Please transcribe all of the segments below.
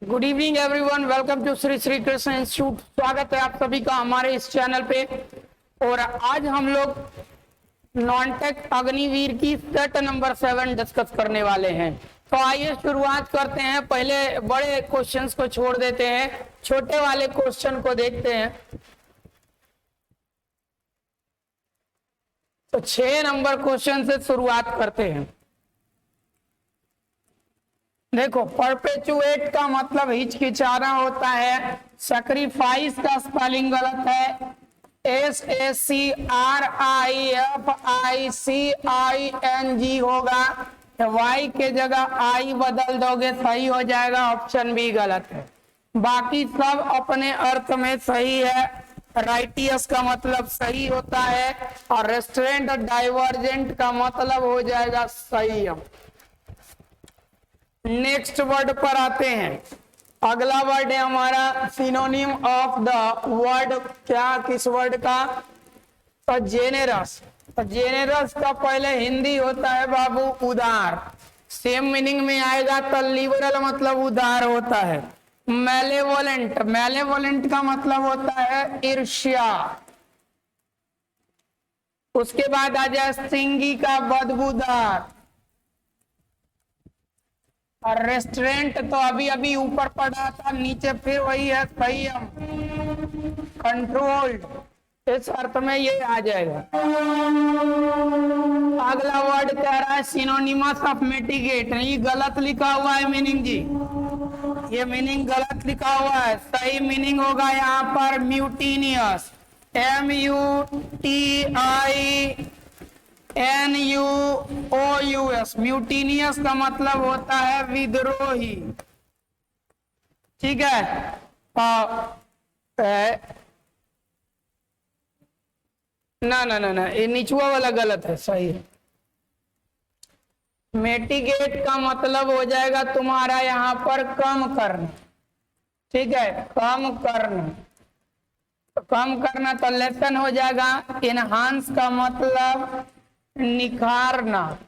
Good evening everyone, welcome to Shri Shri Krishna Institute. स्वागत है आप सभी का हमारे इस चैनल पे। और आज हम लोग नॉन टेक अग्निवीर की सेट नंबर 7 डिस्कस करने वाले हैं। तो आइए शुरुआत करते हैं। पहले बड़े क्वेश्चंस को छोड़ देते हैं, छोटे वाले क्वेश्चन को देखते हैं। तो 6 नंबर क्वेश्चन से शुरुआत करते हैं। देखो, परपेचुएट का मतलब हिचकिचाना होता है। सैक्रिफाइस का स्पेलिंग गलत है, SACRIFICING होगा। वाई के जगह आई बदल दोगे सही हो जाएगा। ऑप्शन बी गलत है। बाकी सब अपने अर्थ में सही है। राइटियस का मतलब सही होता है और रेस्टोरेंट डाइवर्जेंट का मतलब हो जाएगा संयम। नेक्स्ट वर्ड पर आते हैं। अगला वर्ड है हमारा सिनोनिम ऑफ द वर्ड। क्या, किस वर्ड का? तो जेनेरस। तो जेनेरस का पहले हिंदी होता है बाबू उदार। सेम मीनिंग में आएगा तो लिबरल मतलब उदार होता है। मैलेवोलेंट, मैलेवोलेंट का मतलब होता है ईर्ष्या। उसके बाद आ जाए सिंगी का बदबूदार। और रेस्टोरेंट तो अभी अभी ऊपर पड़ा था, नीचे फिर वही है संयम, कंट्रोल्ड। इस अर्थ में ये आ जाएगा। अगला वर्ड कह रहा है सिनोनिमस ऑफ मिटिगेट। ये गलत लिखा हुआ है मीनिंग जी, ये मीनिंग गलत लिखा हुआ है। सही मीनिंग होगा यहाँ पर म्यूटिनियस, MUTINUOUS। म्यूटिनियस का मतलब होता है विद्रोही। ठीक है। ना ना ना ना, ये निचुआ वाला गलत है, सही है। मिटिगेट का मतलब हो जाएगा तुम्हारा यहाँ पर कम करना। ठीक है, कम करना। तो कम करना तो लेसन हो जाएगा। इनहांस का मतलब निखारना।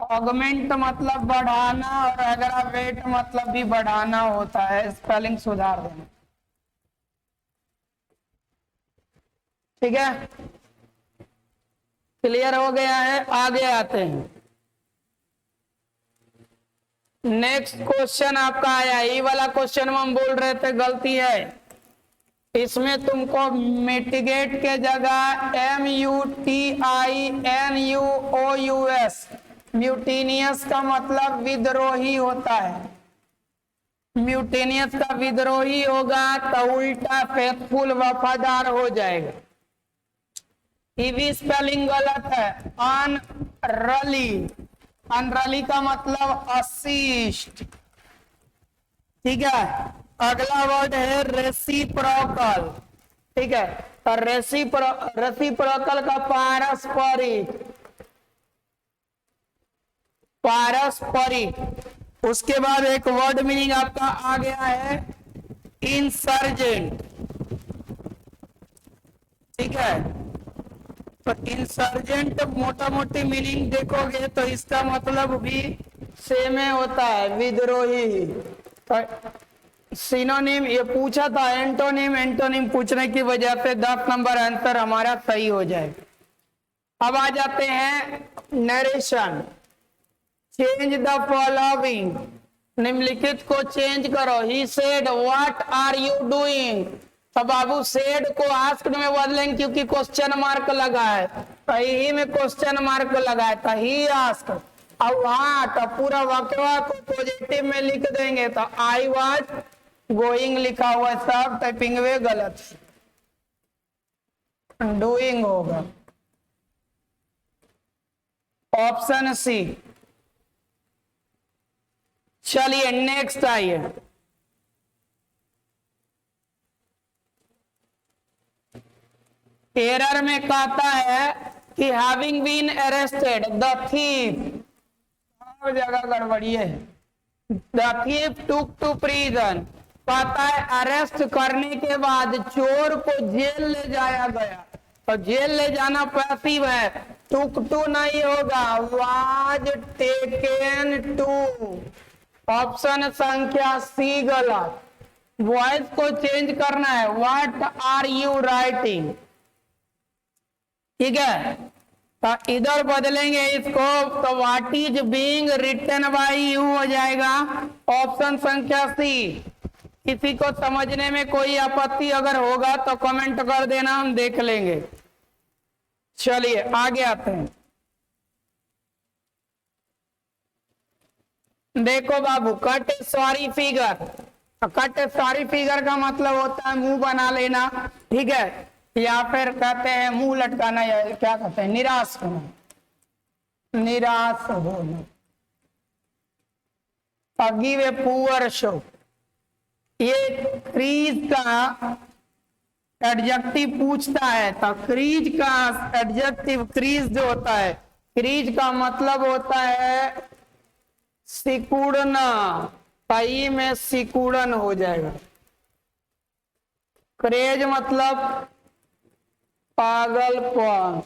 ऑगमेंट मतलब बढ़ाना और एग्रावेट मतलब भी बढ़ाना होता है। स्पेलिंग सुधार देना। ठीक है, क्लियर हो गया है। आगे आते हैं। नेक्स्ट क्वेश्चन आपका आया। ये वाला क्वेश्चन में हम बोल रहे थे गलती है। इसमें तुमको मिटिगेट के जगह MUTINUOUS, म्यूटिनियस का मतलब विद्रोही होता है। म्यूटिनियस का विद्रोही होगा तो उल्टा फेथफुल वफादार हो जाएगा। ये भी स्पेलिंग गलत है। अनरली, अनरली का मतलब अशिष्ट। ठीक है। अगला वर्ड है रेसिप्रोकल। ठीक है, तो रेसिप्रोकल का पारस्परिक, पारस्परिक। उसके बाद एक वर्ड मीनिंग आपका आ गया है इंसर्जेंट। ठीक है, तो इंसर्जेंट मोटा मोटी मीनिंग देखोगे तो इसका मतलब भी सेम होता है, विद्रोही। तो सिनोनिम ये पूछा था, एंटोनिम, एंटोनिम पूछने की वजह से 10 नंबर आंसर हमारा सही हो जाएगा। अब आ जाते हैं नरेशन। चेंज द फॉलोइंग, निम्नलिखित को चेंज करो। He said what are you doing. तो बाबू सेड को आस्क्ड में बदलेंगे क्योंकि क्वेश्चन मार्क लगा है। तो ही में क्वेश्चन मार्क लगा है तो ही आस्क्ड। अब वहां तो पूरा वाक्य को पॉजिटिव में लिख देंगे तो आई वाज गोइंग लिखा हुआ है, सब टाइपिंग वे गलत, डूइंग होगा। Option C. चलिए नेक्स्ट आइए। एरर में कहता है कि having been arrested the thief, जगह गड़बड़ी है। The thief took to prison, कहता है अरेस्ट करने के बाद चोर को जेल ले जाया गया। तो जेल ले जाना पैसिव है, टुक टू नहीं होगा, वाज टेकन टू। ऑप्शन संख्या सी गलत। वॉइस को चेंज करना है, व्हाट आर यू राइटिंग, ठीक है। तो इधर बदलेंगे इसको, तो what is being written by you हो जाएगा ऑप्शन संख्या सी। किसी को समझने में कोई आपत्ति अगर होगा तो कमेंट कर देना, हम देख लेंगे। चलिए आगे आते हैं। देखो बाबू, cut sorry figure. Cut sorry figure का मतलब होता है मुंह बना लेना, ठीक है, या फिर कहते हैं मुंह लटकाना, या क्या कहते हैं निराश होना, निराश होना। गिव ए पुअर शो, ये क्रीज का एडजेक्टिव पूछता है, तो क्रीज का एडजेक्टिव, क्रीज जो होता है, क्रीज का मतलब होता है सिकुड़ना, पाई में सिकुड़न हो जाएगा। क्रेज मतलब पागलपन।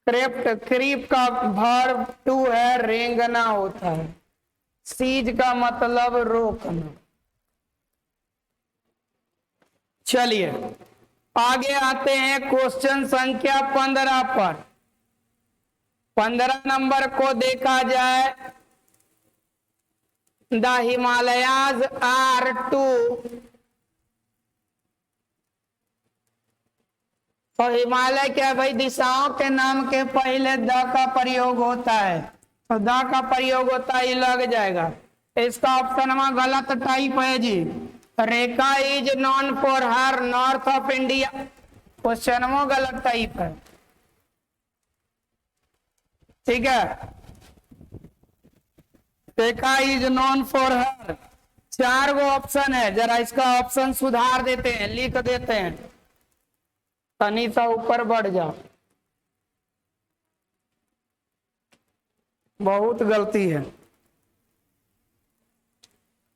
क्रिप्ट, क्रीप का वर्ब टू है, रेंगना होता है। सीज का मतलब रोकना। चलिए आगे आते हैं क्वेश्चन संख्या 15 पर। 15 नंबर को देखा जाए, द हिमालयाज आर टू, तो हिमालय क्या भाई, दिशाओं के नाम के पहले द का प्रयोग होता है, तो द का प्रयोग होता है, लग जाएगा। इसका ऑप्शन में गलत टाइप है जी। Rekha is known for her north of India, question में गलत टाइप है, ठीक है। Rekha is known for her, 4 गो ऑप्शन है, जरा इसका ऑप्शन सुधार देते हैं, लिख देते हैं, तनी सा ऊपर बढ़ जाओ, बहुत गलती है।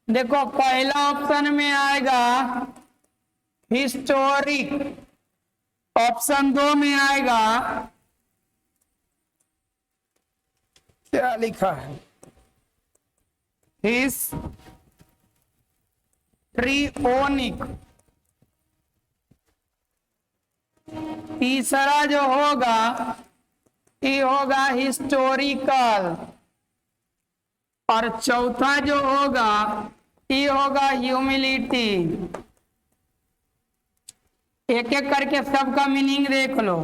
देखो पहला ऑप्शन में आएगा हिस्टोरिक, ऑप्शन 2 में आएगा, क्या लिखा है, हिस्ट्रियोनिक। तीसरा जो होगा ये होगा हिस्टोरिकल, और चौथा जो होगा ये होगा ह्यूमिलिटी। एक एक करके सबका मीनिंग देख लो।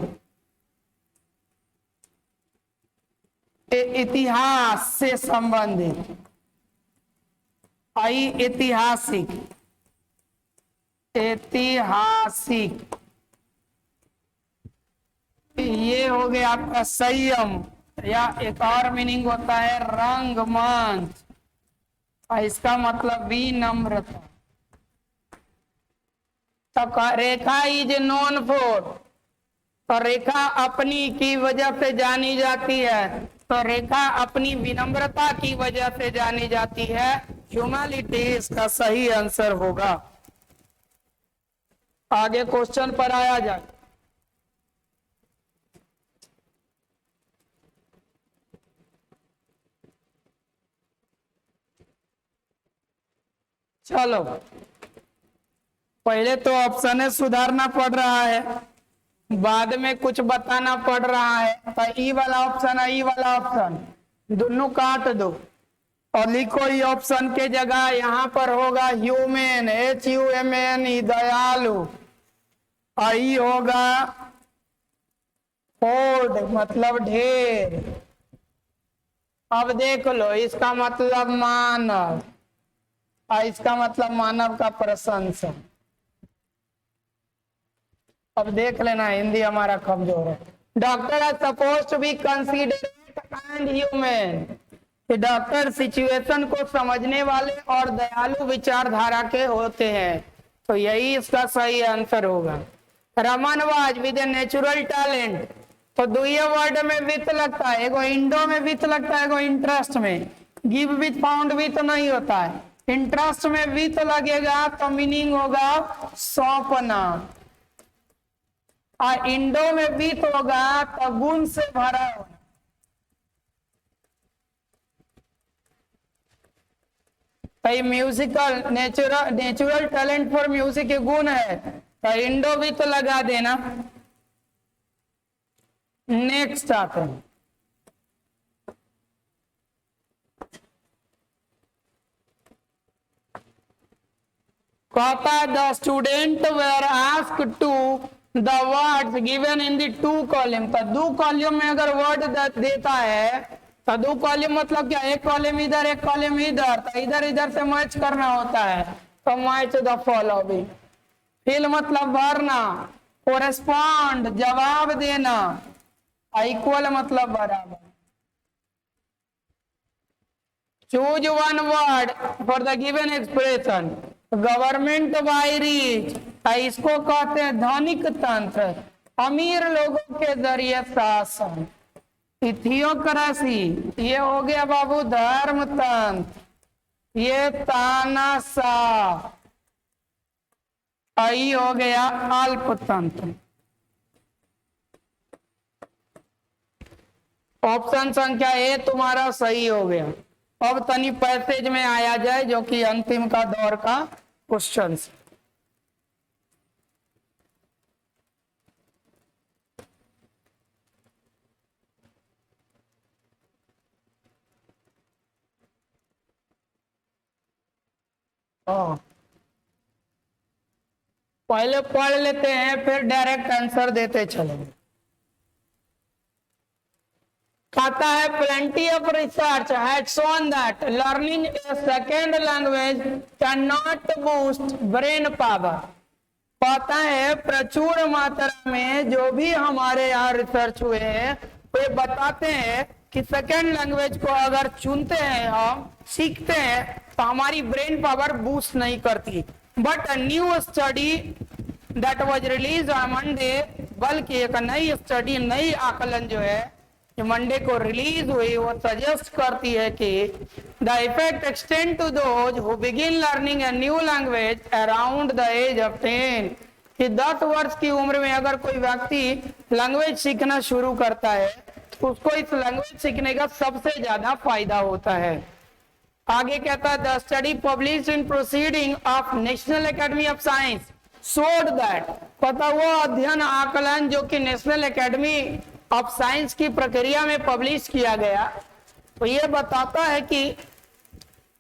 इतिहास से संबंधित, आई ऐतिहासिक, ऐतिहासिक, ये हो गया आपका संयम, या एक और मीनिंग होता है रंगमंच, और इसका मतलब विनम्रता। तो रेखा इज नोन फॉर, तो रेखा अपनी की वजह से जानी जाती है, तो रेखा अपनी विनम्रता की वजह से जानी जाती है, ह्यूमैनिटी इसका सही आंसर होगा। आगे क्वेश्चन पर आया जाए। चलो पहले तो ऑप्शन सुधारना पड़ रहा है, बाद में कुछ बताना पड़ रहा है। तो ई वाला ऑप्शन है, ई वाला ऑप्शन दोनों काट दो और लिखो ई ऑप्शन के जगह यहाँ पर होगा ह्यूमन, HUMN, दयालु। आई होगा होर्ड, मतलब ढेर। अब देख लो इसका मतलब मानव, और इसका मतलब मानव का प्रशंसा। अब देख लेना हिंदी हमारा कमजोर है। Doctor are suppose to be considerate and human, doctor situation को समझने वाले और दयालु विचारधारा के होते हैं, तो यही इसका सही आंसर होगा। Raman was with a natural talent, तो दुई वर्ड में विथ लगता है, एगो इंडो में विथ लगता है, एगो इंटरेस्ट में। गिव विथ फाउंड विथ नहीं होता है, इंटरेस्ट में विथ लगेगा तो मीनिंग होगा सौंपना, और इंडो में विथ होगा तो गुण से भरा हुआ। भाई musical natural talent for music के गुण है, तो इंडो भी तो लगा देना। नेक्स्ट आते हैं, कहता है the student were asked to the words given in the two column. तो दो कॉलम में अगर वर्ड देता है तो दो कॉलम मतलब क्या, एक कॉलम इधर एक कॉलम इधर, तो इधर इधर से मैच करना होता है। तो मैच द फॉलोइंग, फिल मतलब भरना, कोरेस्पॉन्ड जवाब देना, इक्वल मतलब बराबर। Choose one word for the given expression. Government by reach, इसको कहते हैं धनिक तंत्र, अमीर लोगों के जरिए शासन। इथियोक्रेसी, ये हो गया बाबू धर्म तंत्र, ये तानाशाह, आई हो गया अल्पतंत्र। ऑप्शन संख्या ए तुम्हारा सही हो गया। अब तनी पैसेज में आया जाए जो कि अंतिम का दौर का क्वेश्चन। पहले पढ़ लेते हैं फिर डायरेक्ट आंसर देते चलेंगे। कहता है plenty of research had shown that learning a second language cannot boost brain power। कहता है प्रचुर मात्रा में जो भी हमारे यहाँ रिसर्च हुए हैं वे बताते हैं कि सेकेंड लैंग्वेज को अगर चुनते हैं हम सीखते हैं तो हमारी ब्रेन पावर बूस्ट नहीं करती। But a new study that was release on Monday, बल्कि एक नई स्टडी नई आकलन जो है जो मंडे को रिलीज हुई वो सजेस्ट करती है कि the effect extend to those who begin learning a new language around the age of 10। कि 10 वर्ष की उम्र में अगर कोई व्यक्ति लैंग्वेज सीखना शुरू करता है तो उसको इस लैंग्वेज सीखने का सबसे ज्यादा फायदा होता है। आगे कहता है the study published in proceeding of national academy of science showed that, पता वो अध्ययन आकलन जो कि नेशनल एकेडमी ऑफ साइंस की प्रक्रिया में पब्लिश किया गया, तो ये बताता है कि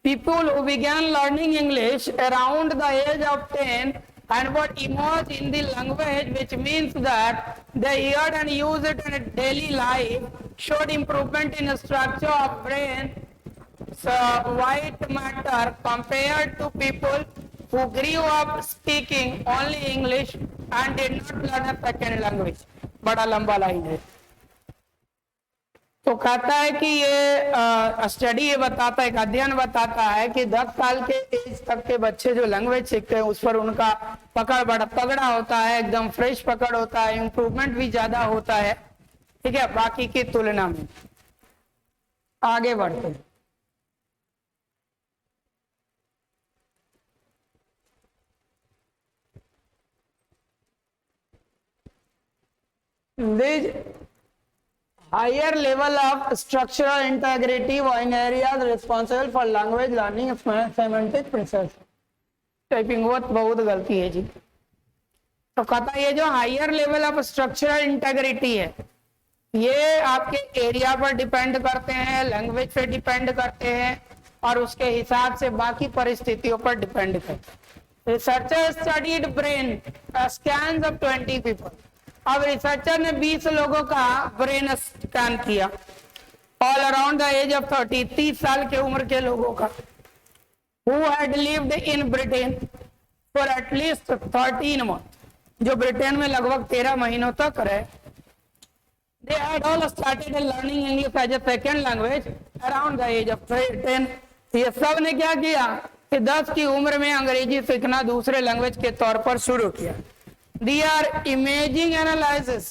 people who began learning English around the age of 10 and what emerged in the language, which means that they heard and used it in daily life, showed improvement in structure of brain, so white matter compared to people who grew up speaking only English and did not learn a second language। बड़ा लंबा line है। तो कहता है कि ये study ये बताता है, एक अध्ययन बताता है कि 10 साल के एज तक के बच्चे जो लैंग्वेज सीखते हैं उस पर उनका पकड़ बड़ा तगड़ा होता है, एकदम फ्रेश पकड़ होता है, इंप्रूवमेंट भी ज्यादा होता है, ठीक है, बाकी की तुलना में। आगे बढ़ते हैं। Higher level of structural integrity in areas responsible for language learning semantic process। Typing बहुत गलती है जी। तो कहता ये जो higher level of structural integrity है ये आपके एरिया पर डिपेंड करते हैं, लैंग्वेज पे डिपेंड करते हैं और उसके हिसाब से बाकी परिस्थितियों पर डिपेंड करते हैं। Researcher studied brain scans of 20 people. अब रिसर्चर ने 20 लोगों का ब्रेन स्कैन किया all around the age of 30, 30 साल के उम्र के लोगों का, who had lived in Britain for at least 13 months, जो ब्रिटेन में लगभग 13 महीनों तक रहे। They had all started learning English as a second language around the age of 10। ये सब ने क्या किया कि 10 की उम्र में अंग्रेजी सीखना दूसरे लैंग्वेज के तौर पर शुरू किया। Their imaging analysis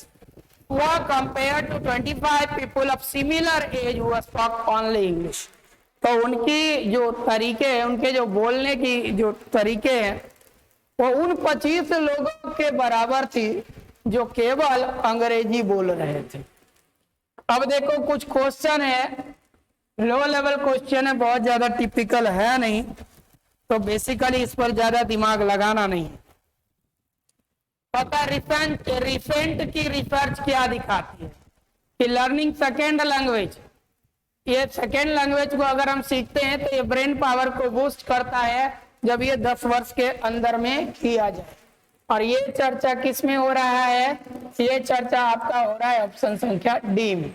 were compared to 25 people of similar age who spoke only English। तो उनकी जो तरीके हैं, उनके जो बोलने की जो तरीके हैं वो उन 25 लोगों के बराबर थी जो केवल अंग्रेजी बोल रहे थे। अब देखो कुछ क्वेश्चन है, लो लेवल क्वेश्चन है, बहुत ज्यादा टिपिकल है नहीं, तो बेसिकली इस पर ज्यादा दिमाग लगाना नहीं है। पता रिसेंट की रिसर्च क्या दिखाती है कि लर्निंग सेकेंड लैंग्वेज, ये सेकेंड लैंग्वेज को अगर हम सीखते हैं तो ये ब्रेन पावर को बूस्ट करता है जब ये 10 वर्ष के अंदर में किया जाए। और ये चर्चा किस में हो रहा है? ये चर्चा आपका हो रहा है ऑप्शन संख्या डी में।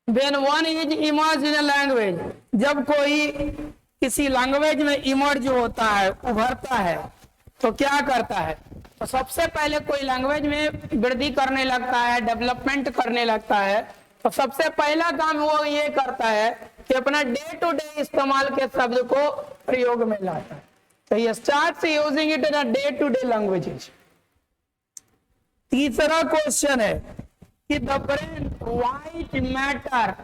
When one is immersed in a language, जब कोई किसी लैंग्वेज में इमर्ज होता है, उभरता है, तो क्या करता है? तो सबसे पहले कोई लैंग्वेज में वृद्धि करने लगता है, डेवलपमेंट करने लगता है, तो सबसे पहला काम वो ये करता है कि अपना डे टू डे इस्तेमाल के शब्द को प्रयोग में लाता है। तो ये starts using it in day to day languages. तीसरा क्वेश्चन है कि the brain white matter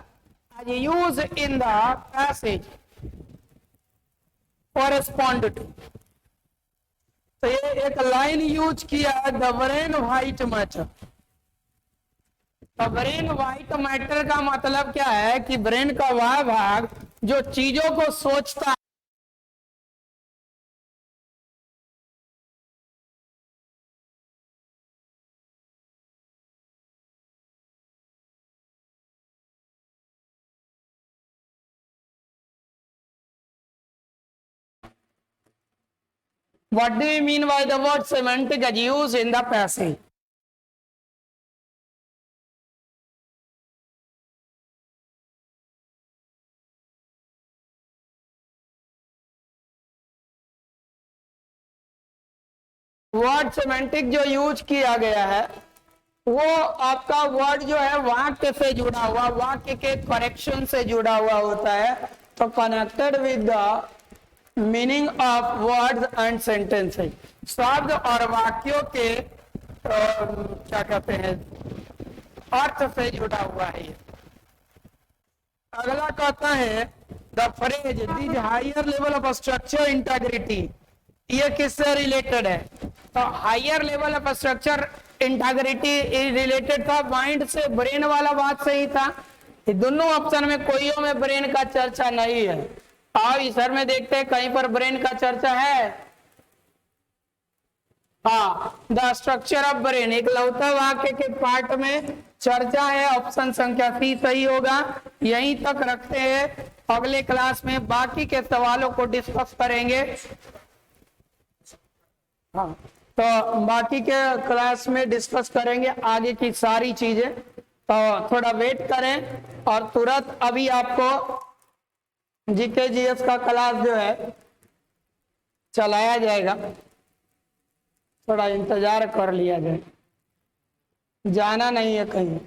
as used in the passage correspond to, तो ये एक लाइन यूज किया है, the brain white matter. Brain white matter का मतलब क्या है कि ब्रेन का वह भाग जो चीजों को सोचता है, what do you mean by the word semantic as used in the passage? Word semantic जो यूज किया गया है वो आपका वर्ड जो है वाक्य से जुड़ा हुआ, वाक्य के करेक्शन से जुड़ा हुआ होता है, तो connected with the meaning of words and sentences, शब्द और वाक्यों के क्या कहते हैं अर्थ से जुड़ा हुआ है। अगला कहता है the phrase this higher level of structure integrity, ये किससे रिलेटेड है? तो higher level of structure integrity related था माइंड से, ब्रेन वाला बात सही था। ये दोनों ऑप्शन में कोई में ब्रेन का चर्चा नहीं है। और इधर में देखते हैं कहीं पर ब्रेन का चर्चा है? हाँ, द स्ट्रक्चर ऑफ ब्रेन एक लौता वाक्य के पार्ट में चर्चा है, ऑप्शन संख्या सी सही होगा। यहीं तक रखते हैं, अगले क्लास में बाकी के सवालों को डिस्कस करेंगे। हाँ, तो बाकी के क्लास में डिस्कस करेंगे आगे की सारी चीजें, तो थोड़ा वेट करें। और तुरंत अभी आपको जीके जीएस का क्लास जो है चलाया जाएगा, थोड़ा इंतजार कर लिया जाए, जाना नहीं है कहीं।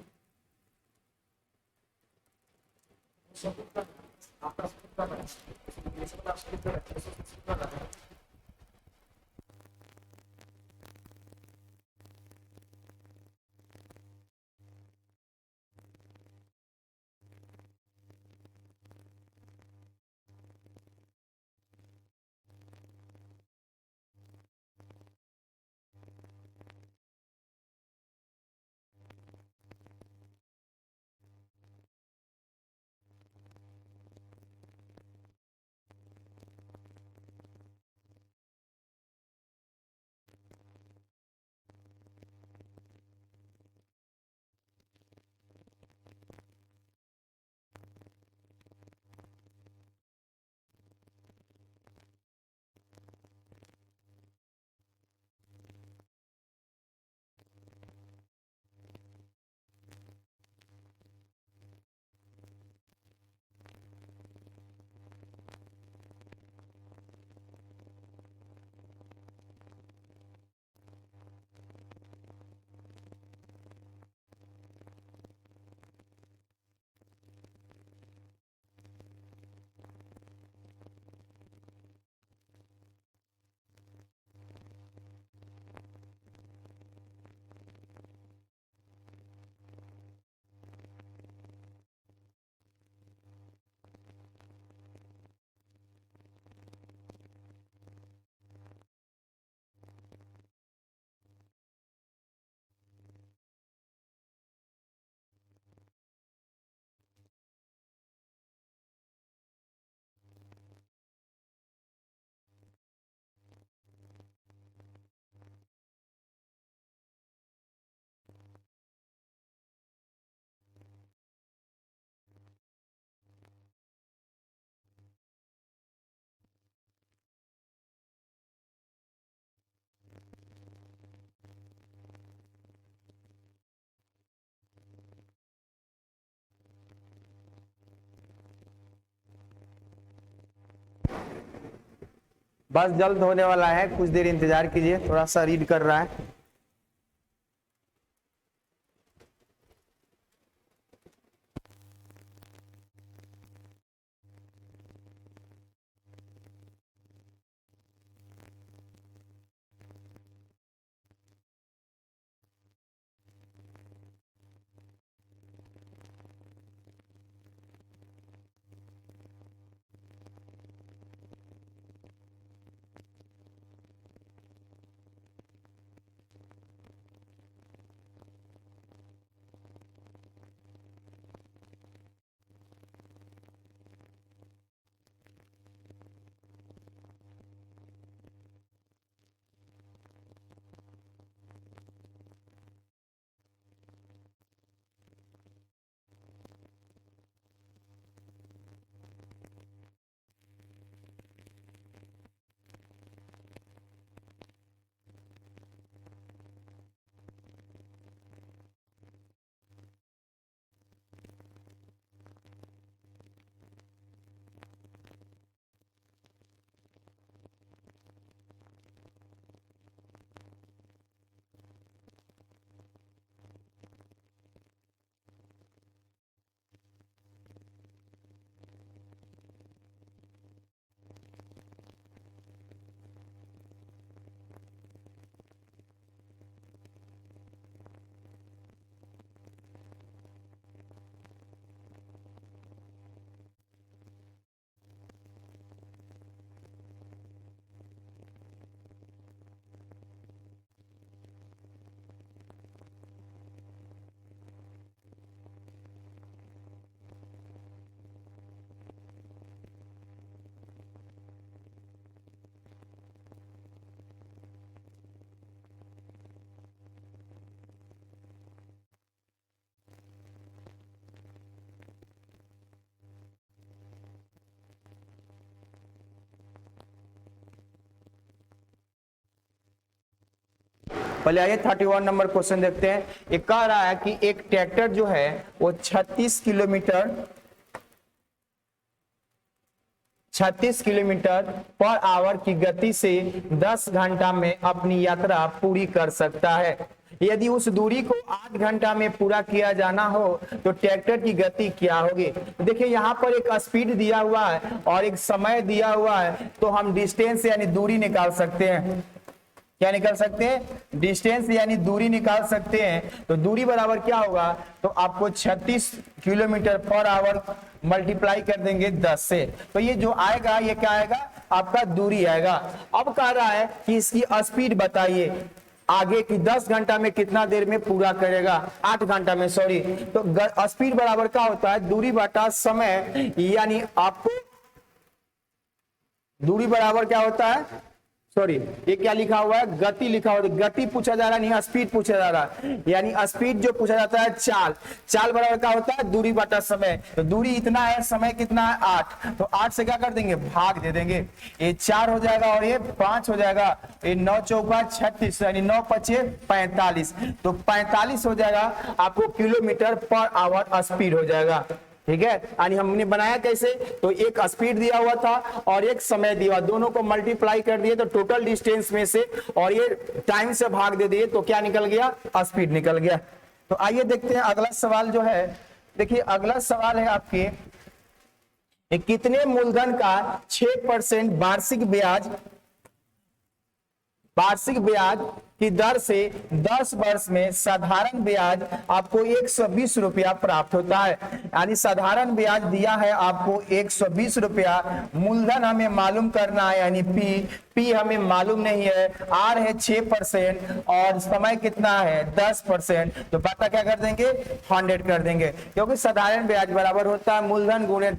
बस जल्द होने वाला है, कुछ देर इंतजार कीजिए, थोड़ा सा रीड कर रहा है। पहले आइए 31 नंबर क्वेश्चन देखते हैं। ये कह रहा है कि एक ट्रैक्टर जो है वो 36 किलोमीटर पर आवर की गति से 10 घंटा में अपनी यात्रा पूरी कर सकता है। यदि उस दूरी को 8 घंटा में पूरा किया जाना हो तो ट्रैक्टर की गति क्या होगी। देखिए यहाँ पर एक स्पीड दिया हुआ है और एक समय दिया हुआ है, तो हम डिस्टेंस यानी दूरी निकाल सकते हैं। क्या निकाल सकते हैं? डिस्टेंस यानी दूरी निकाल सकते हैं। तो दूरी बराबर क्या होगा, तो आपको 36 किलोमीटर पर आवर मल्टीप्लाई कर देंगे 10 से, तो ये जो आएगा ये क्या आएगा, आपका दूरी आएगा। अब कह रहा है कि इसकी स्पीड बताइए, आगे की 10 घंटा में कितना देर में पूरा करेगा, 8 घंटा में, सॉरी। तो स्पीड बराबर क्या होता है, दूरी बटा समय, यानी आपको दूरी बराबर क्या होता है, सॉरी ये क्या लिखा हुआ है, गति लिखा हुआ है। गति पूछा जा रहा है, नहीं स्पीड पूछा जा रहा है, यानी स्पीड जो पूछा जाता है चाल बराबर क्या होता है, दूरी बटा समय। तो दूरी इतना है, समय कितना है 8, तो 8 से क्या कर देंगे, भाग दे देंगे। ये 4 हो जाएगा और ये 5 हो जाएगा, ये 9 चौका 36 यानी 9 पचे 45, तो 45 हो जाएगा आपको किलोमीटर पर आवर स्पीड हो जाएगा। ठीक है, यानी हमने बनाया कैसे, तो एक स्पीड दिया हुआ था और एक समय दिया, दोनों को मल्टीप्लाई कर दिए तो टोटल डिस्टेंस में से और ये टाइम से भाग दे दिए तो क्या निकल गया, स्पीड निकल गया। तो आइए देखते हैं अगला सवाल जो है। देखिए अगला सवाल है आपके, कितने मूलधन का 6% वार्षिक ब्याज की दर से 10 वर्ष में साधारण ब्याज आपको 120 रुपया प्राप्त होता है। यानी साधारण ब्याज दिया है आपको 120 रुपया, मूलधन हमें मालूम करना है यानी पी हमें मालूम नहीं है, आर है 6% और समय कितना है 10%, तो पता क्या कर देंगे, 100 कर देंगे, क्योंकि साधारण ब्याज बराबर होता है मूलधन गुणे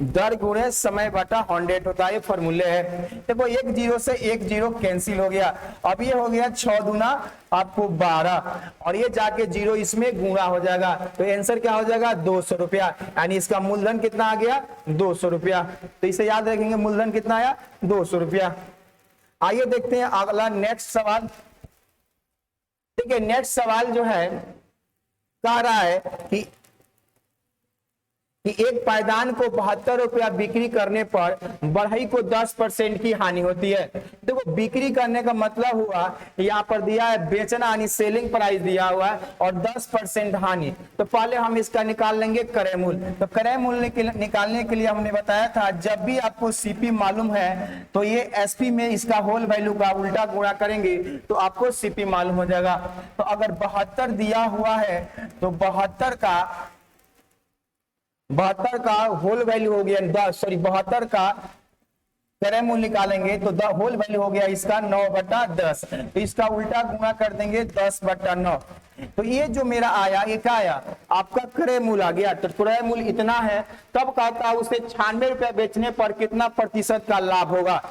दर गुणे समय बटा 100 होता है, फॉर्मूले है। देखो एक जीरो से एक जीरो कैंसिल हो गया, अब ये हो गया 6 दूना आपको 12 और ये जाके जीरो इसमें गुणा हो जाएगा, तो आंसर क्या हो जाएगा 200 रुपया। यानी इसका मूलधन कितना आ गया 200 रुपया, तो इसे याद रखेंगे मूलधन कितना आया 200 रुपया। आइए देखते हैं अगला नेक्स्ट सवाल। ठीक है, नेक्स्ट सवाल जो है कह रहा है कि कि एक पायदान को 72 रुपया बिक्री करने पर बढ़ई को 10% की हानि होती है। देखो बिक्री करने का मतलब हुआ यहाँ पर दिया है बेचना यानी सेलिंग प्राइस दिया हुआ है और 10% हानि। तो पहले हम इसका निकाल लेंगे क्रय मूल्य। तो क्रय मूल्य निकालने के लिए हमने बताया था जब भी आपको सीपी मालूम है तो ये एसपी में इसका होल वैल्यू का उल्टा गुणा करेंगे तो आपको सीपी मालूम हो जाएगा। तो अगर 72 दिया हुआ है तो 72 का होल वैल्यू हो गया 72 का क्रय मूल्य निकालेंगे तो होल वैल्यू हो गया इसका 9/10। तो इसका उल्टा गुणा कर देंगे 10/9। तो ये जो मेरा आया ये क्या आया आपका क्रय मूल्य आ गया। तो क्रय मूल्य इतना है तब कहता उसे 96 रुपया बेचने पर कितना प्रतिशत का लाभ होगा।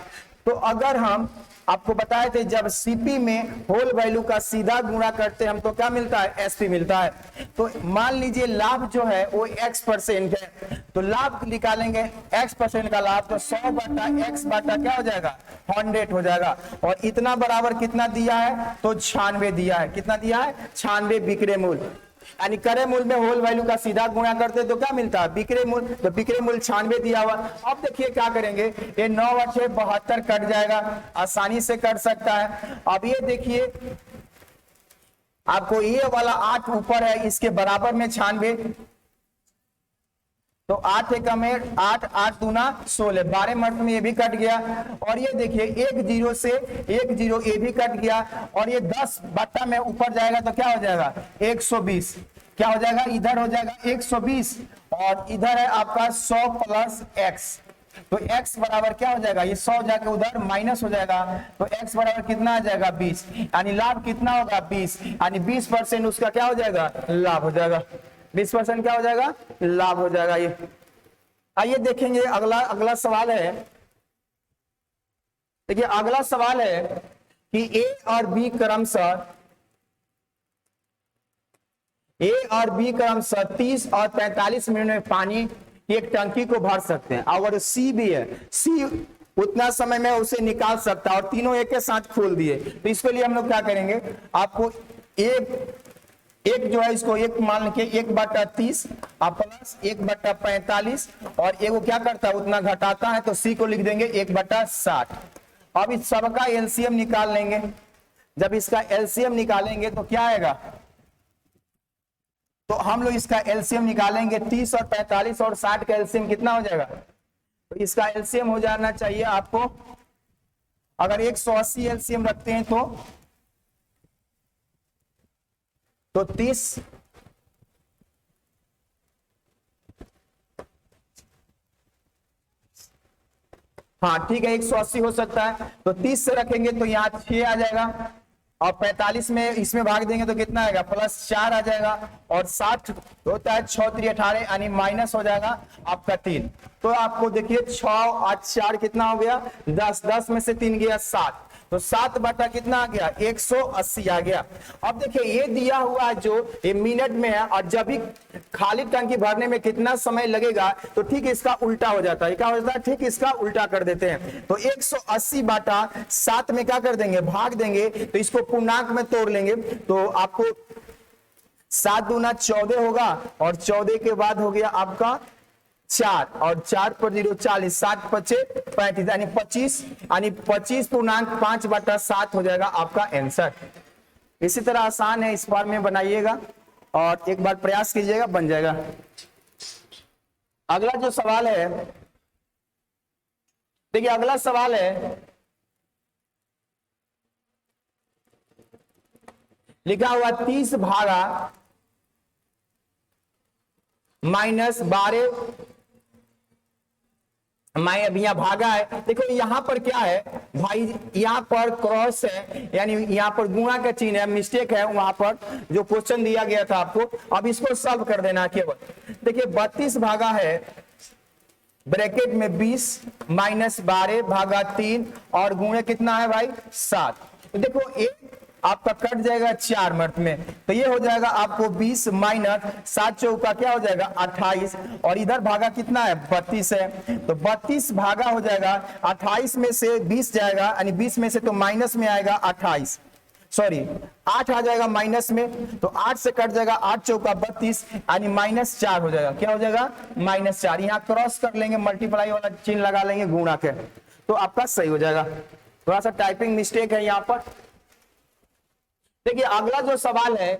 तो अगर हम आपको बताए थे जब सीपी में होल वैल्यू का सीधा गुणा करते हैं हम तो क्या मिलता है एसपी मिलता है। तो मान लीजिए लाभ जो है वो x% है तो लाभ निकालेंगे x% का लाभ तो 100/x क्या हो जाएगा 100 हो जाएगा। और इतना बराबर कितना दिया है तो 96 दिया है। कितना दिया है 96 बिक्री मूल्य यानी क्रय मूल्य में होल वैल्यू का सीधा गुणा करते तो क्या मिलता है बिक्री मूल्य। तो बिक्री मूल्य 96 दिया हुआ। अब देखिए क्या करेंगे ये 9 और 6 72 कट जाएगा आसानी से कट सकता है। अब ये देखिए आपको ये वाला 8 ऊपर है इसके बराबर में 96 तो 8 एकम में 8 8 दूना 16 12 मिनट में ये भी कट गया। और ये देखिए 1 0 से 1 0 ये भी कट गया और ये 10 में ऊपर जाएगा तो क्या हो जाएगा 120। क्या हो जाएगा इधर हो जाएगा 120 और इधर है आपका 100 प्लस x। तो x बराबर क्या हो जाएगा ये 100 जाके उधर माइनस हो जाएगा तो x बराबर कितना आ जाएगा 20 यानी लाभ कितना होगा 20 यानी 20% उसका क्या हो जाएगा लाभ हो जाएगा। 20% क्या हो जाएगा लाभ हो जाएगा। ये आइए देखेंगे अगला सवाल है। देखिए अगला सवाल है कि ए और बी क्रमशः 30 और 45 मिनट में पानी की एक टंकी को भर सकते हैं। अगर सी भी है सी उतना समय में उसे निकाल सकता है और तीनों एक के साथ खोल दिए तो इसके लिए हम लोग क्या करेंगे आपको एक जो है इसको एक मान के 1/30 प्लस 1/45 और एगो क्या करता है उतना घटाता है तो सी को लिख देंगे 1/60। अब इस सबका एलसीएम निकाल लेंगे। जब इसका एलसीएम निकालेंगे तो क्या आएगा तो हम लोग इसका एलसीएम निकालेंगे 30 और 45 और 60 का एलसीएम कितना हो जाएगा। तो इसका एलसीएम हो जाना चाहिए आपको अगर 180 एलसीएम रखते हैं तो 30 हाँ ठीक है 180 हो सकता है तो 30 से रखेंगे तो यहाँ 6 आ जाएगा और 45 में इसमें भाग देंगे तो कितना आएगा +4 आ जाएगा और 60 होता है 6 3 18 यानी माइनस हो जाएगा आपका 3। तो आपको देखिए 6 8 4 कितना हो गया 10 10 में से 3 गया 7 तो 7 बटा कितना आ गया 180 आ गया। अब देखिए ये दिया हुआ जो ये मिनट में है और जब भी खाली टंकी भरने में कितना समय लगेगा तो ठीक इसका उल्टा हो जाता है। क्या हो जाता है ठीक इसका उल्टा कर देते हैं। तो 180 बटा 7 में क्या कर देंगे भाग देंगे तो इसको पूर्णांक में तोड़ लेंगे तो आपको 7 दूना 14 होगा और 14 के बाद हो गया आपका 4 और 4 पर 0 40 7 5 35 यानी 25 यानी 25 पूर्णांक 5/7 हो जाएगा आपका आंसर। इसी तरह आसान है इस बार में बनाइएगा और एक बार प्रयास कीजिएगा बन जाएगा। अगला जो सवाल है देखिए अगला सवाल है लिखा हुआ 30 भागा -12 मैं अभी यहाँ भागा है। देखो यहाँ पर क्या है भाई यहाँ पर क्रॉस है यानी यहाँ पर गुणा का चिन्ह है मिस्टेक है वहां पर जो क्वेश्चन दिया गया था आपको। अब इसको सॉल्व कर देना केवल। देखिए 32 भागा है ब्रैकेट में 20 -12 भागा 3 और गुणे कितना है भाई 7। तो देखो एक आपका कट जाएगा 4 मिनट में तो ये हो जाएगा आपको 20 माइनस 7 चौका क्या हो जाएगा 28 और इधर भागा कितना है 32 है तो 32 भागा हो जाएगा 28 में से 20 जाएगा यानी 20 में से तो माइनस में आएगा 28 सॉरी 8 आ जाएगा माइनस में, तो 8 से कट जाएगा 8 चौका 32 यानी -4 हो जाएगा। क्या हो जाएगा? -4। यहाँ क्रॉस कर लेंगे, मल्टीप्लाई वाला चिन्ह लगा लेंगे गुणा के, तो आपका सही हो जाएगा। थोड़ा सा टाइपिंग मिस्टेक है यहाँ पर। देखिए अगला जो सवाल है,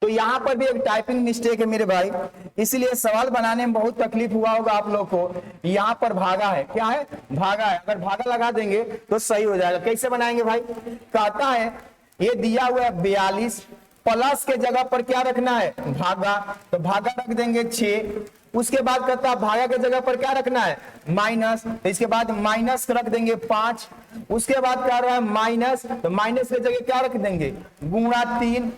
तो यहां पर भी एक टाइपिंग मिस्टेक है मेरे भाई, इसीलिए सवाल बनाने में बहुत तकलीफ हुआ होगा आप लोग को। यहां पर भागा है, क्या है? भागा है। अगर भागा लगा देंगे तो सही हो जाएगा। कैसे बनाएंगे भाई? कहता है ये दिया हुआ है 42, प्लस के जगह पर क्या रखना है? भागा, तो भागा रख देंगे 6। उसके बाद कहता है भागा के जगह पर क्या रखना है? माइनस, तो इसके बाद माइनस रख देंगे 5। उसके बाद क्या रहा है? माइनस, तो माइनस के जगह क्या रख देंगे? गुणा 3।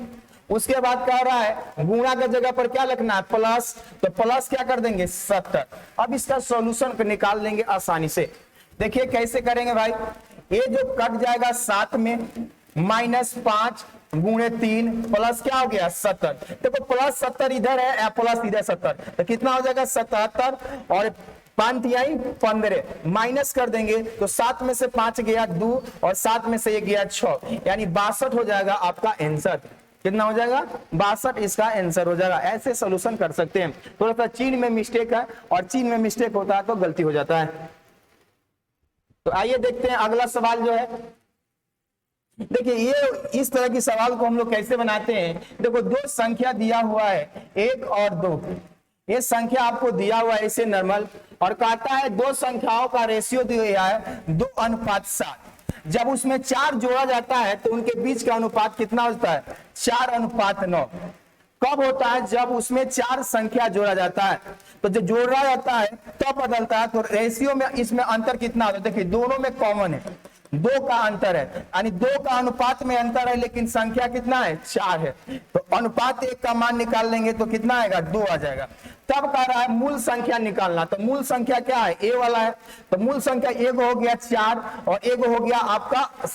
उसके बाद कह रहा है गुणा के जगह पर क्या लिखना है? प्लस, तो प्लस क्या कर देंगे? 70। अब इसका सॉल्यूशन निकाल लेंगे आसानी से। देखिए कैसे करेंगे भाई, ये जो कट जाएगा 7 में, -5 गुणे 3 प्लस क्या हो गया? 70। देखो प्लस 70 इधर है या प्लस इधर 70, तो कितना हो जाएगा? 77 और 5 तिहाई 15 माइनस कर देंगे, तो 7 में से 5 गया 2 और 7 में से 1 गया 6, यानी 62 हो जाएगा आपका आंसर। कितना हो जाएगा? 62 इसका आंसर हो जाएगा। ऐसे सॉल्यूशन कर सकते हैं। थोड़ा सा चीन में मिस्टेक है, और चीन में मिस्टेक होता है तो गलती हो जाता है। तो आइए देखते हैं अगला सवाल जो है। देखिए ये इस तरह की सवाल को हम लोग कैसे बनाते हैं। देखो दो संख्या दिया हुआ है 1 और 2, ये संख्या आपको दिया हुआ है ऐसे नॉर्मल, और कहता है दो संख्याओं का रेशियो दिया है 2:7। जब उसमें 4 जोड़ा जाता है तो उनके बीच का अनुपात कितना होता है? 4:9। कब होता है? जब उसमें 4 संख्या जोड़ा जाता है, तो जब जोड़ा जाता है तब बदलता है। तो रेशियो में इसमें अंतर कितना होता है? देखिए दोनों में कॉमन है, 2 का अंतर है, यानी 2 का अनुपात में अंतर है, लेकिन संख्या कितना है? 4 है। तो अनुपात 1 का मान निकाल लेंगे तो कितना आएगा? 2 आ जाएगा। तब कह रहा है मूल संख्या निकालना, तो मूल संख्या क्या है? ए वाला है, तो मूल संख्या 1 हो गया 4 और 1 हो गया आपका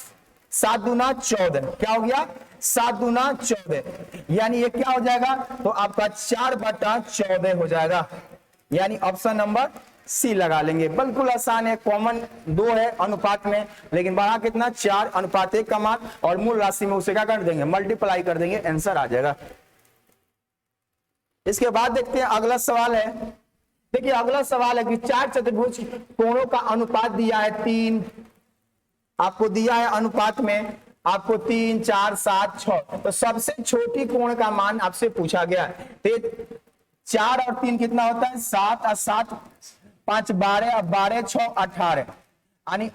7 दूना 14। क्या हो गया? 7 दूना 14, यानी ये क्या हो जाएगा? तो आपका 4/14 हो जाएगा, यानी ऑप्शन नंबर सी लगा लेंगे। बिल्कुल आसान है, कॉमन 2 है अनुपात में, लेकिन बढ़ा कितना? 4:1 का मान, और मूल राशि में उसे क्या कर देंगे? मल्टीप्लाई कर देंगे, आंसर आ जाएगा। इसके बाद देखते हैं अगला सवाल है। देखिए अगला सवाल है कि 4 चतुर्भुज कोणों का अनुपात दिया है 3, आपको दिया है अनुपात में आपको 3, 4, 7, 6, तो सबसे छोटी कोण का मान आपसे पूछा गया है। तो 4 और 3 कितना होता है? 7 और 7 5 12 और 12 6 18, यानी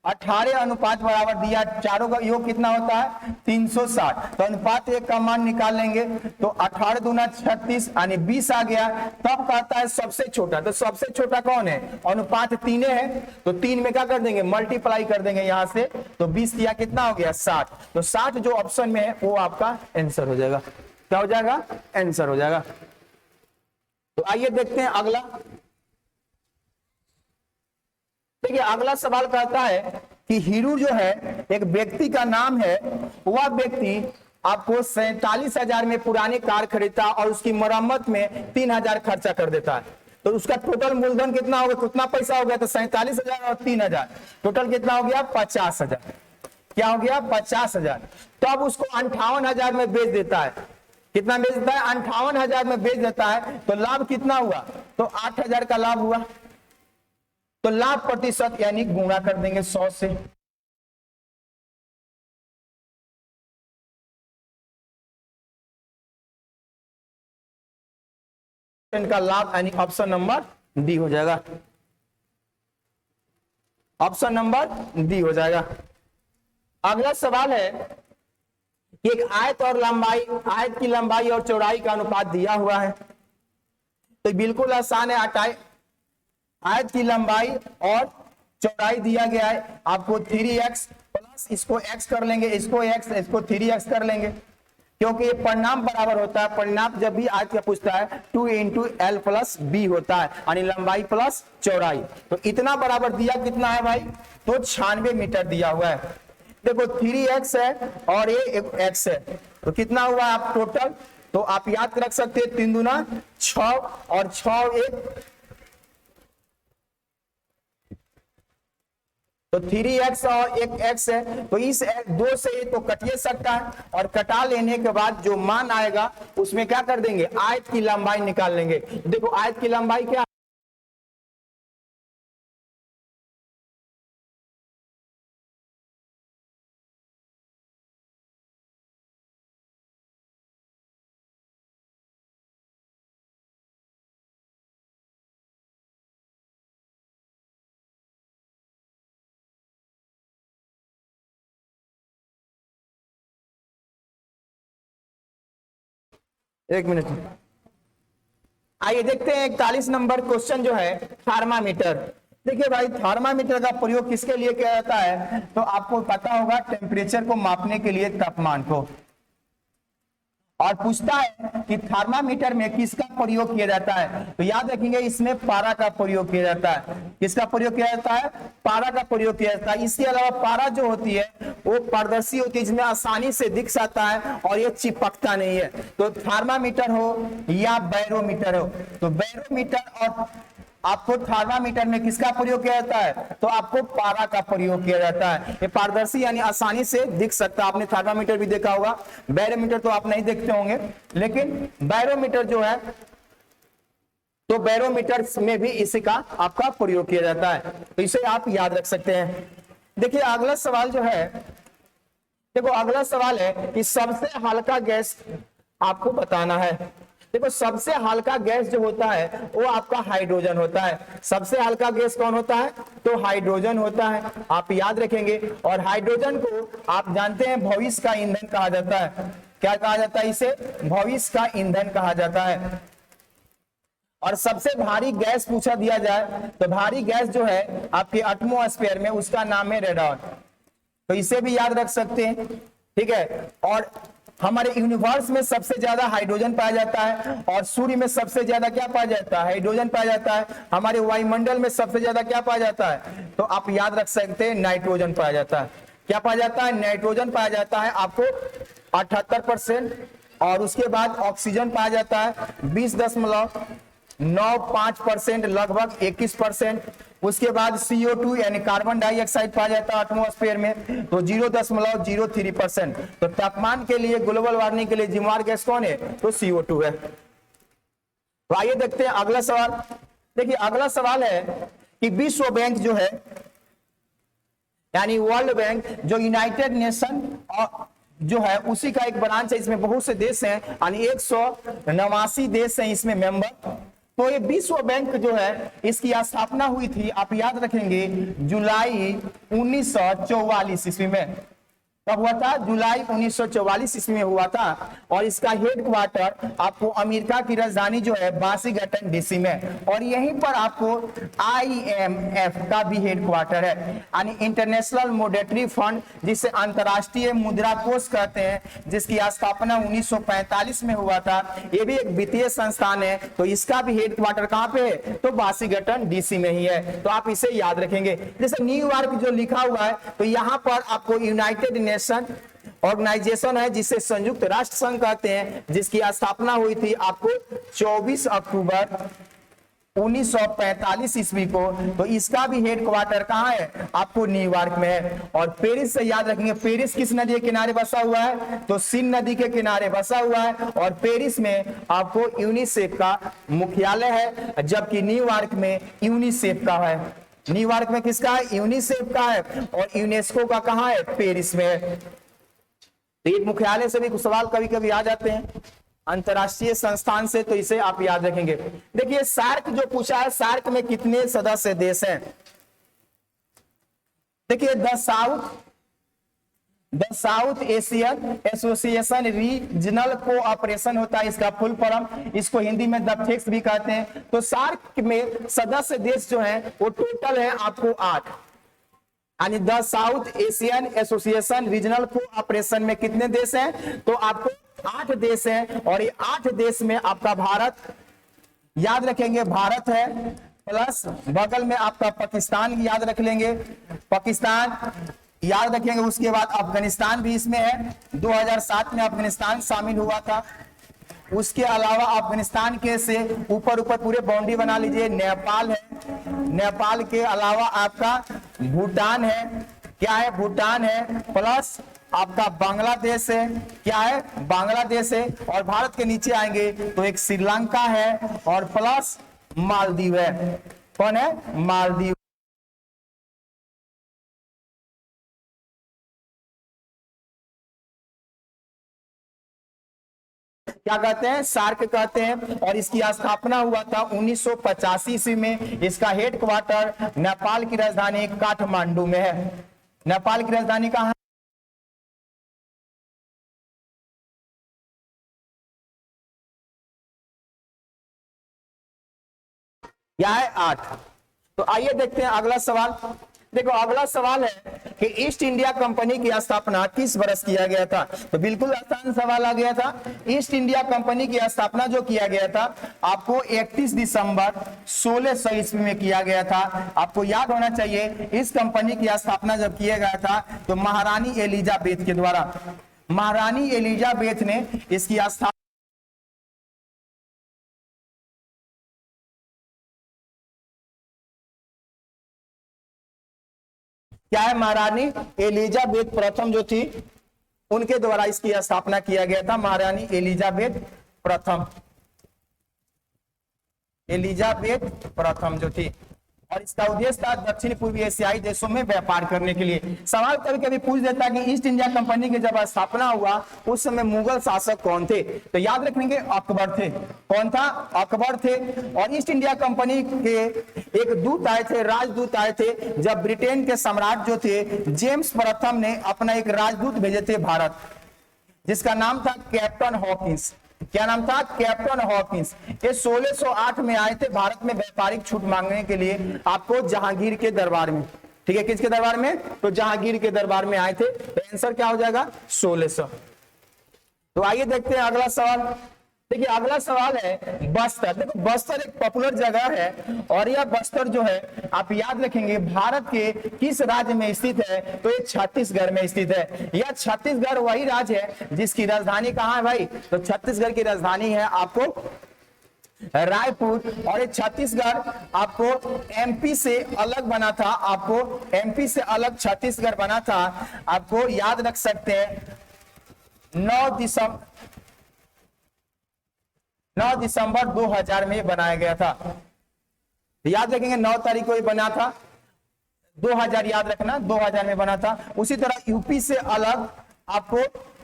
18 अनुपात बराबर दिया, चारों का योग कितना होता है? 360। तो अनुपात 1 का मान निकाल लेंगे, तो 18 दूना 36 यानी 20 आ गया। तब कहता है सबसे छोटा, तो सबसे छोटा कौन है? अनुपात 3 है, तो 3 में क्या कर देंगे? मल्टीप्लाई कर देंगे यहां से, तो 20 दिया कितना हो गया? 60। तो 60 जो ऑप्शन में है वो आपका आंसर हो जाएगा। क्या हो जाएगा? आंसर हो जाएगा। तो आइए देखते हैं अगला। देखिए अगला सवाल कहता है कि हीरू जो है एक व्यक्ति का नाम है, वह व्यक्ति आपको 47,000 में पुरानी कार खरीदता और उसकी मरम्मत में 3,000 खर्चा कर देता है। तो उसका टोटल मूलधन कितना हो गया? कितना पैसा हो गया? तो 47,000 और 3,000, टोटल कितना हो गया? 50,000। क्या हो गया? 50,000। तो अब उसको 58,000 में बेच देता है। कितना बेच देता है? 58,000 में बेच देता है। तो लाभ कितना हुआ? तो 8,000 का लाभ हुआ। तो लाभ प्रतिशत यानी गुणा कर देंगे 100 से। इनका लाभ यानी ऑप्शन नंबर डी हो जाएगा। ऑप्शन नंबर डी हो जाएगा। अगला सवाल है कि एक आयत और लंबाई, आयत की लंबाई और चौड़ाई का अनुपात दिया हुआ है। तो बिल्कुल आसान है, आयत की लंबाई और चौड़ाई दिया गया है आपको 3x प्लस इसको x कर लेंगे, इसको x, इसको 3x कर लेंगे, क्योंकि ये परिणाम बराबर होता है। परिणाम जब भी आयत का पूछता है 2 × L + B होता है, यानी लंबाई प्लस चौड़ाई। तो इतना बराबर दिया कितना है भाई? तो 96 मीटर दिया हुआ है। देखो 3x है और ये x है, तो कितना हुआ आप टोटल? तो आप याद रख सकते हैं 3 दूना 6 और 6 1, तो 3x और एक x है, तो इस 2 से तो कटिए सकता है, और कटा लेने के बाद जो मान आएगा उसमें क्या कर देंगे, आयत की लंबाई निकाल लेंगे। देखो आयत की लंबाई क्या, एक मिनट, आइए देखते हैं 41 नंबर क्वेश्चन जो है थर्मामीटर। देखिए भाई, थर्मामीटर का प्रयोग किसके लिए किया जाता है, तो आपको पता होगा टेम्परेचर को मापने के लिए, तापमान को। और पूछता है कि थर्मामीटर में किसका प्रयोग किया जाता है, तो याद रखेंगे इसमें पारा का प्रयोग किया जाता है। किसका प्रयोग किया जाता है, पारा का प्रयोग किया जाता है। इसके अलावा पारा जो होती है वो पारदर्शी होती है, जिसमें आसानी से दिख सकता है और ये चिपकता नहीं है। तो थर्मामीटर हो या बैरोमीटर हो, तो बैरोमीटर और आपको थर्मामीटर में किसका प्रयोग किया जाता है, तो आपको पारा का प्रयोग किया जाता है। ये पारदर्शी यानी आसानी से दिख सकता है। आपने थर्मामीटर भी देखा होगा, बैरोमीटर तो आप नहीं देखते होंगे, लेकिन बैरोमीटर जो है तो बैरोमीटर में भी इसी का आपका प्रयोग किया जाता है, तो इसे आप याद रख सकते हैं। देखिए अगला सवाल जो है, देखो अगला सवाल है कि सबसे हल्का गैस आपको बताना है। देखो सबसे हल्का गैस जो होता है वो आपका हाइड्रोजन होता है। सबसे हल्का गैस कौन होता है, तो हाइड्रोजन होता है, आप याद रखेंगे। और हाइड्रोजन को आप जानते हैं भविष्य का ईंधन कहा जाता है। क्या कहा जाता है इसे, भविष्य का ईंधन कहा जाता है। और सबसे भारी गैस पूछा दिया जाए तो भारी गैस जो है आपके एटमॉस्फेयर में, उसका नाम है रेडॉन, तो इसे भी याद रख सकते हैं, ठीक है। और हमारे यूनिवर्स में सबसे ज्यादा हाइड्रोजन पाया जाता है, और सूर्य में सबसे ज्यादा क्या पाया जाता है, हाइड्रोजन पाया जाता है। हमारे वायुमंडल में सबसे ज्यादा क्या पाया जाता है, तो आप याद रख सकते हैं नाइट्रोजन पाया जाता है। क्या पाया जाता है, नाइट्रोजन पाया जाता है आपको 78%, और उसके बाद ऑक्सीजन पाया जाता है 20.95%, लगभग 21%। उसके बाद CO2 यानी कार्बन डाइऑक्साइड पाया जाता है एटमॉस्फेयर में, तो 0.03%। तो तापमान के लिए, ग्लोबल वार्मिंग के लिए जिम्मेदार गैस कौन है, तो CO2 है। तो आइए देखते हैं अगला सवाल। देखिए अगला सवाल है कि विश्व बैंक जो है यानी वर्ल्ड बैंक, जो यूनाइटेड नेशन जो है उसी का एक ब्रांच है। इसमें बहुत से देश हैं, यानी 189 देश हैं इसमें मेंबर। तो ये विश्व बैंक जो है इसकी स्थापना हुई थी, आप याद रखेंगे, जुलाई 1944 ईस्वी में। कब हुआ था, जुलाई 1944 ईस्वी में हुआ था। और इसका हेडक्वार्टर आपको अमेरिका की राजधानी जो है वाशिंगटन DC में, और यहीं पर आपको IMF का भी हेडक्वार्टर है, यानी इंटरनेशनल मॉनेटरी फंड, जिसे अंतरराष्ट्रीय मुद्रा कोष कहते हैं, जिसकी स्थापना 1945 में हुआ था। ये भी एक वित्तीय संस्थान है, तो इसका भी हेडक्वार्टर कहाँ पे है, तो वाशिंगटन DC में ही है। तो आप इसे याद रखेंगे। जैसे न्यूयॉर्क जो लिखा हुआ है, तो यहाँ पर आपको यूनाइटेड ऑर्गेनाइजेशन है, जिसे संयुक्त राष्ट्र संघ कहते हैं, जिसकी स्थापना हुई थी आपको 24 अक्टूबर 1945 ईस्वी को। तो इसका भी हेडक्वार्टर कहाँ है, आपको न्यूयॉर्क में है। और पेरिस से याद रखेंगे, पेरिस किस नदी के किनारे बसा हुआ है, तो सीन नदी के किनारे बसा हुआ है। और पेरिस में आपको यूनिसेफ का मुख्यालय है, जबकि न्यूयॉर्क में यूनिसेफ का है। न्यूयॉर्क में किसका है, यूनिसेफ का है, और यूनेस्को का कहां है, पेरिस में है। तो ये मुख्यालय से भी कुछ सवाल कभी कभी आ जाते हैं अंतरराष्ट्रीय संस्थान से, तो इसे आप याद रखेंगे। देखिए सार्क जो पूछा है, सार्क में कितने सदस्य देश हैं। देखिए the south Asian association regional cooperation होता है इसका फुल फॉर्म, इसको हिंदी में द फिक्स भी कहते हैं। तो सार्क में सदस्य देश जो हैं वो टोटल है आपको 8, यानी the south Asian association regional cooperation में कितने देश हैं, तो आपको 8 देश हैं। और ये 8 देश में आपका भारत, याद रखेंगे भारत है, प्लस बगल में आपका पाकिस्तान याद रख लेंगे, पाकिस्तान याद रखेंगे। उसके बाद अफगानिस्तान भी इसमें है, 2007 में अफगानिस्तान शामिल हुआ था। उसके अलावा अफगानिस्तान के से ऊपर पूरे बाउंड्री बना लीजिए, नेपाल है। नेपाल के अलावा आपका भूटान है, क्या है, भूटान है, प्लस आपका बांग्लादेश है, क्या है, बांग्लादेश है, और भारत के नीचे आएंगे तो एक श्रीलंका है और प्लस मालदीव है। कौन है, मालदीव। क्या कहते हैं, सार्क कहते हैं। और इसकी स्थापना हुआ था 1985 ईस्वी में। इसका हेडक्वार्टर नेपाल की राजधानी काठमांडू में है। नेपाल की राजधानी कहाँ है? क्या है, 8। तो आइए देखते हैं अगला सवाल। देखो अगला सवाल है कि ईस्ट इंडिया कंपनी की स्थापना किस वर्ष किया गया था। तो बिल्कुल आसान सवाल आ गया था। ईस्ट इंडिया कंपनी की स्थापना जो किया गया था आपको 31 दिसंबर 1600 ईस्वी में किया गया था। आपको याद होना चाहिए इस कंपनी की स्थापना जब किया गया था तो महारानी एलिजाबेथ के द्वारा, महारानी एलिजाबेथ ने इसकी स्थापना, क्या है, महारानी एलिजाबेथ प्रथम जो थी उनके द्वारा इसकी स्थापना किया गया था। महारानी एलिजाबेथ प्रथम, एलिजाबेथ प्रथम जो थी, और इसका उद्देश्य था दक्षिण पूर्वी एशियाई देशों में व्यापार करने के लिए। सवाल कभी कभी पूछ देता कि ईस्ट इंडिया कंपनी की जब स्थापना हुआ उस समय मुगल शासक कौन थे। तो याद रखेंगे अकबर थे। कौन था, अकबर थे। और ईस्ट इंडिया कंपनी के एक दूत आए थे, राजदूत आए थे, जब ब्रिटेन के सम्राट जो थे जेम्स प्रथम ने अपना एक राजदूत भेजे थे भारत, जिसका नाम था कैप्टन हॉकिंस। क्या नाम था, कैप्टन हॉकिंस। ये 1608 में आए थे भारत में व्यापारिक छूट मांगने के लिए, आपको जहांगीर के दरबार में। ठीक है, किसके दरबार में, तो जहांगीर के दरबार में आए थे। तो आंसर क्या हो जाएगा, 1600। तो आइए देखते हैं अगला सवाल। देखिए अगला सवाल है बस्तर। देखो बस्तर एक पॉपुलर जगह है और यह बस्तर जो है आप याद रखेंगे भारत के किस राज्य में स्थित है। तो ये छत्तीसगढ़ में स्थित है। यह छत्तीसगढ़ वही राज्य है जिसकी राजधानी कहाँ है भाई, तो छत्तीसगढ़ की राजधानी है आपको रायपुर। और ये छत्तीसगढ़ आपको एमपी से अलग बना था, आपको एमपी से अलग छत्तीसगढ़ बना था। आपको याद रख सकते हैं 9 दिसंबर 2000 में बनाया गया था। याद रखेंगे 9 तारीख को ये बना था, 2000 याद रखना, 2000 में बना था। उसी तरह यूपी से अलग आपको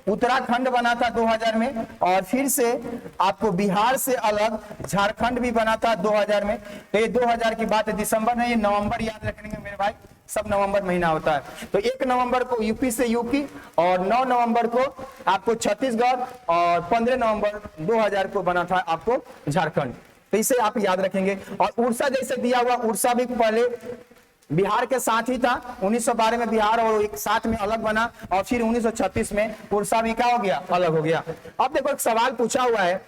उत्तराखंड बना था 2000 में, और फिर से आपको बिहार से अलग झारखंड भी बना था 2000 में। तो ये 2000 की बात है, दिसंबर नहीं, ये नवंबर याद रखेंगे मेरे भाई, सब नवंबर महीना होता है। तो 1 नवंबर को यूपी से यूपी, और 9 नवंबर को आपको छत्तीसगढ़, और 15 नवंबर 2000 को बना था आपको झारखंड। तो इसे आप याद रखेंगे। और उड़ीसा जैसे दिया हुआ, उड़ीसा भी पहले बिहार के साथ ही था। 1912 में बिहार और एक साथ में अलग बना, और फिर 1936 में उड़ीसा भी क्या हो गया, अलग हो गया। अब देखो एक सवाल पूछा हुआ है,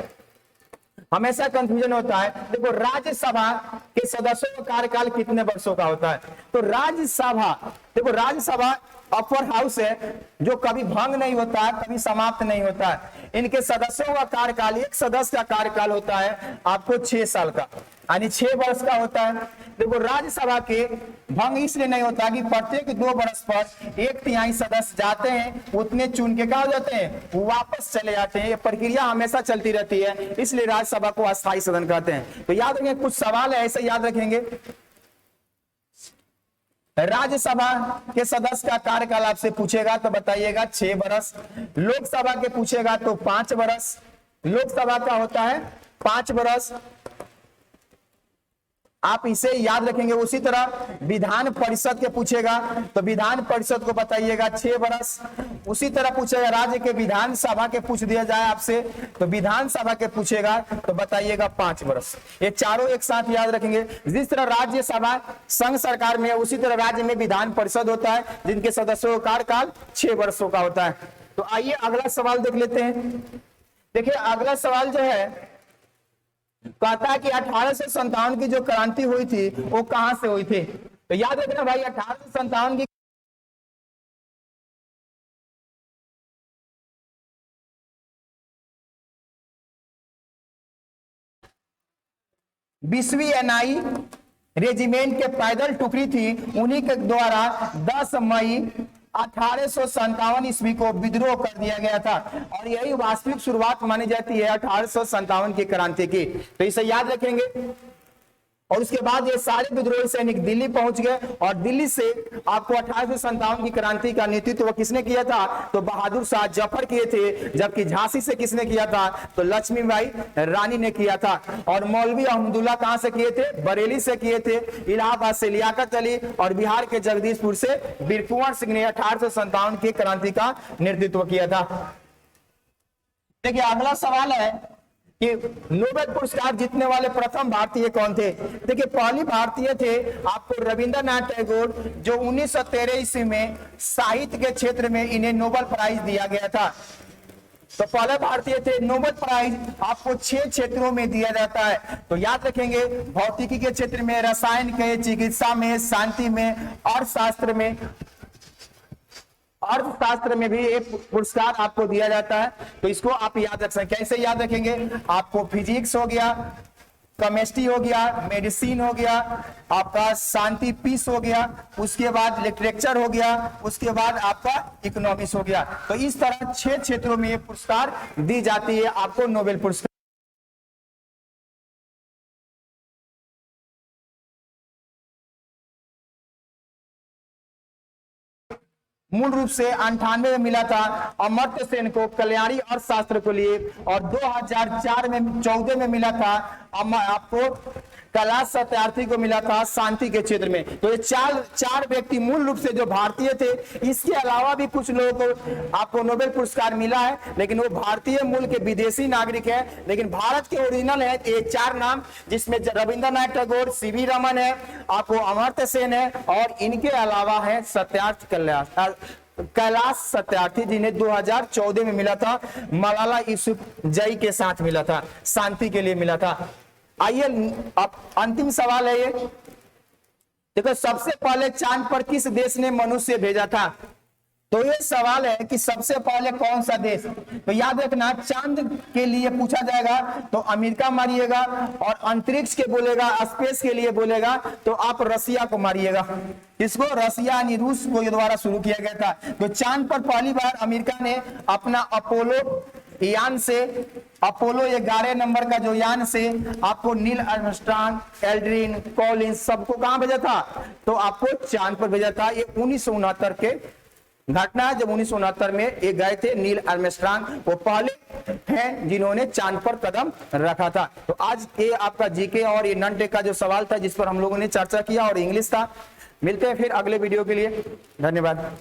हमेशा कंफ्यूजन होता है। देखो राज्यसभा के सदस्यों का कार्यकाल कितने वर्षों का होता है। तो राज्यसभा, देखो राज्यसभा अपर हाउस है जो कभी भंग नहीं होता है, कभी समाप्त नहीं होता है। इनके सदस्यों का कार्यकाल, एक सदस्य का कार्यकाल होता है आपको 6 साल का, यानी 6 वर्ष का होता है। देखो राज्यसभा के भंग इसलिए नहीं होता कि प्रत्येक 2 वर्ष पर 1/3 सदस्य जाते हैं, उतने चुन के क्या हो जाते हैं, वापस चले जाते हैं। ये प्रक्रिया हमेशा चलती रहती है, इसलिए राज्यसभा को अस्थायी सदन कहते हैं। तो याद रखेंगे, कुछ सवाल है ऐसे याद रखेंगे। राज्यसभा के सदस्य का कार्यकाल आपसे पूछेगा तो बताइएगा 6 वर्ष। लोकसभा के पूछेगा तो 5 वर्ष। लोकसभा का होता है 5 वर्ष, आप इसे याद रखेंगे। उसी तरह विधान परिषद के पूछेगा तो विधान परिषद को बताइएगा 6 वर्ष। उसी तरह पूछेगा राज्य के विधानसभा के पूछ दिया जाए आपसे तो विधानसभा के पूछेगा तो बताइएगा 5 वर्ष। ये चारों एक साथ याद रखेंगे। जिस तरह राज्यसभा संघ सरकार में है उसी तरह राज्य में विधान परिषद होता है जिनके सदस्यों का कार्यकाल 6 वर्षों का होता है। तो आइए अगला सवाल देख लेते हैं। देखिए अगला सवाल जो है कहता है कि 1857 की जो क्रांति हुई थी वो कहां से हुई थी। तो याद रखना भाई 1857 की रेजिमेंट के पैदल टुकड़ी थी, उन्हीं के द्वारा 10 मई 1857 ईस्वी को विद्रोह कर दिया गया था। और यही वास्तविक शुरुआत मानी जाती है 1857 की क्रांति की। तो इसे याद रखेंगे। और उसके बाद ये सारे विद्रोही सैनिक दिल्ली पहुंच गए और दिल्ली से आपको 1857 की क्रांति का नेतृत्व किसने किया था? तो बहादुर शाह जफर किए थे। जबकि झांसी से किसने किया था? तो लक्ष्मीबाई रानी ने किया था। और मौलवी अहमदुल्ला कहां से किए थे? बरेली से किए थे। इलाहाबाद से लियाकत अली और बिहार के जगदीशपुर से वीर कुंवर सिंह ने 1857 की क्रांति का नेतृत्व किया था। देखिए अगला सवाल है कि नोबेल पुरस्कार जीतने वाले प्रथम भारतीय कौन थे? देखिए पहली भारतीय थे आपको रविंद्रनाथ टैगोर, जो 1913 ईस्वी में साहित्य के क्षेत्र में इन्हें नोबेल प्राइज दिया गया था। तो पहले भारतीय थे। नोबेल प्राइज आपको 6 क्षेत्रों में दिया जाता है, तो याद रखेंगे। भौतिकी के क्षेत्र में, रसायन के, चिकित्सा में, शांति में, अर्थशास्त्र में, अर्थशास्त्र में भी एक पुरस्कार आपको दिया जाता है। तो इसको आप याद रख सकते हैं। कैसे याद रखेंगे? आपको फिजिक्स हो गया, केमिस्ट्री हो गया, मेडिसिन हो गया, आपका शांति पीस हो गया, उसके बाद लिटरेचर हो गया, उसके बाद आपका इकोनॉमिक्स हो गया। तो इस तरह 6 क्षेत्रों में ये पुरस्कार दी जाती है आपको, नोबेल पुरस्कार। मूल रूप से 98 में मिला था अमर्त्य सेन को कल्याणी अर्थशास्त्र को लिए, और 2004 में 14 में मिला था आपको कैलाश सत्यार्थी को मिला था शांति के क्षेत्र में। तो ये चार व्यक्ति मूल रूप से जो भारतीय थे। इसके अलावा भी कुछ लोगों को आपको नोबेल पुरस्कार मिला है, लेकिन वो भारतीय मूल के विदेशी नागरिक है, लेकिन भारत के ओरिजिनल है ये 4 नाम, जिसमें रविंद्रनाथ टैगोर, सीवी रमन है, आपको अमर्त्य सेन है, और इनके अलावा है कैलाश सत्यार्थी, जिन्हें 2014 में मिला था, मलाला यूसुफजई के साथ मिला था, शांति के लिए मिला था। आइए अब अंतिम सवाल है ये। देखो सबसे पहले चांद पर किस देश ने मनुष्य भेजा था? तो ये सवाल है कि सबसे पहले कौन सा देश? तो याद रखना, चांद के लिए पूछा जाएगा तो अमेरिका मारिएगा, और अंतरिक्ष के बोलेगा, स्पेस के लिए बोलेगा तो आप रसिया को मारिएगा। इसको रसिया यानी रूस को द्वारा शुरू किया गया था। तो चांद पर पहली बार अमेरिका ने अपना अपोलो यान से, अपोलो 11 नंबर का जो यान से आपको नील आर्मस्ट्रांग, एल्ड्रिन, कॉलिंस सबको कहां भेजा था? तो आपको चांद पर भेजा था। ये 1969 के घटना है, जब 1969 में ये गए थे नील आर्मस्ट्रांग, वो पहले हैं जिन्होंने चांद पर कदम रखा था। तो आज ये आपका जीके और ये नॉन टेक का जो सवाल था जिस पर हम लोगों ने चर्चा किया, और इंग्लिश था। मिलते हैं फिर अगले वीडियो के लिए। धन्यवाद।